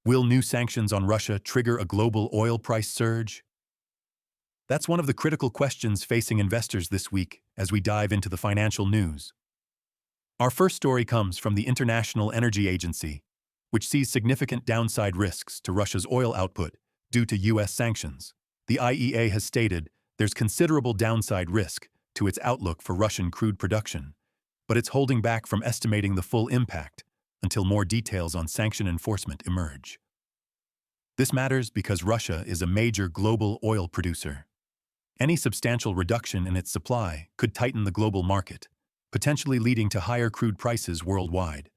Will new sanctions on Russia trigger a global oil price surge? That's one of the critical questions facing investors this week as we dive into the financial news. Our first story comes from the International Energy Agency, which sees significant downside risks to Russia's oil output due to U.S. sanctions. The IEA has stated there's considerable downside risk to its outlook for Russian crude production, but it's holding back from estimating the full impact until more details on sanction enforcement emerge. This matters because Russia is a major global oil producer. Any substantial reduction in its supply could tighten the global market, potentially leading to higher crude prices worldwide.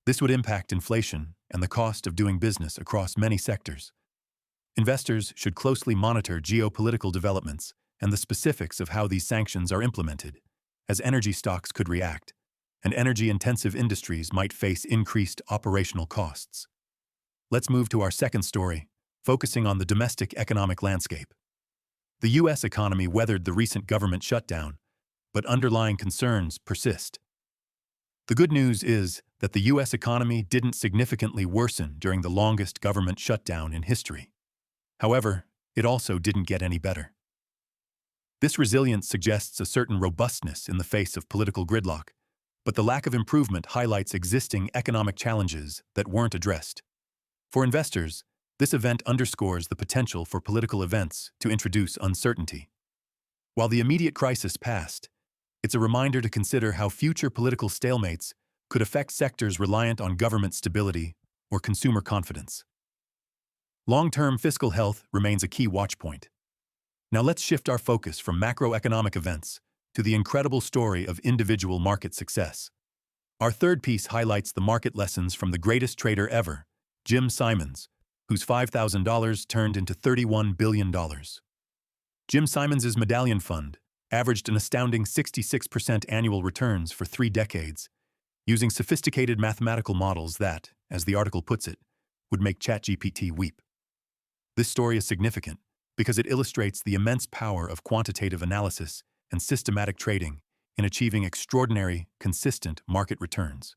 This would impact inflation and the cost of doing business across many sectors. Investors should closely monitor geopolitical developments and the specifics of how these sanctions are implemented, as energy stocks could react, and energy-intensive industries might face increased operational costs. Let's move to our second story, focusing on the domestic economic landscape. The U.S. economy weathered the recent government shutdown, but underlying concerns persist. The good news is that the U.S. economy didn't significantly worsen during the longest government shutdown in history. However, it also didn't get any better. This resilience suggests a certain robustness in the face of political gridlock, but the lack of improvement highlights existing economic challenges that weren't addressed. For investors, this event underscores the potential for political events to introduce uncertainty. While the immediate crisis passed, it's a reminder to consider how future political stalemates could affect sectors reliant on government stability or consumer confidence. Long-term fiscal health remains a key watchpoint. Now let's shift our focus from macroeconomic events to the incredible story of individual market success. Our third piece highlights the market lessons from the greatest trader ever, Jim Simons, whose $5,000 turned into $31 billion. Jim Simons's Medallion Fund averaged an astounding 66% annual returns for 3 decades, using sophisticated mathematical models that, as the article puts it, would make ChatGPT weep. This story is significant because it illustrates the immense power of quantitative analysis and systematic trading in achieving extraordinary, consistent market returns.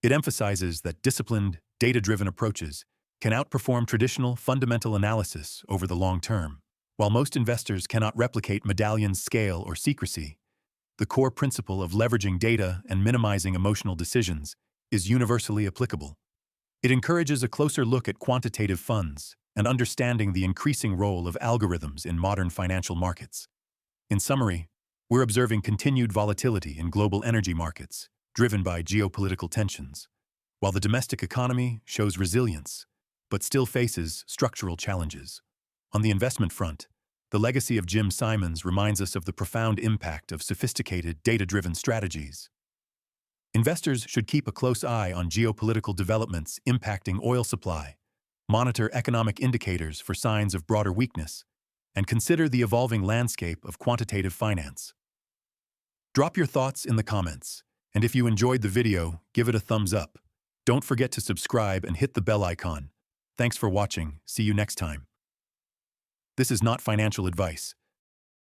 It emphasizes that disciplined, data-driven approaches can outperform traditional fundamental analysis over the long term. While most investors cannot replicate Medallion's scale or secrecy, the core principle of leveraging data and minimizing emotional decisions is universally applicable. It encourages a closer look at quantitative funds and understanding the increasing role of algorithms in modern financial markets. In summary, we're observing continued volatility in global energy markets, driven by geopolitical tensions, while the domestic economy shows resilience, but still faces structural challenges. On the investment front, the legacy of Jim Simons reminds us of the profound impact of sophisticated, data-driven strategies. Investors should keep a close eye on geopolitical developments impacting oil supply, monitor economic indicators for signs of broader weakness, and consider the evolving landscape of quantitative finance. Drop your thoughts in the comments, and if you enjoyed the video, give it a thumbs up. Don't forget to subscribe and hit the bell icon. Thanks for watching. See you next time. This is not financial advice.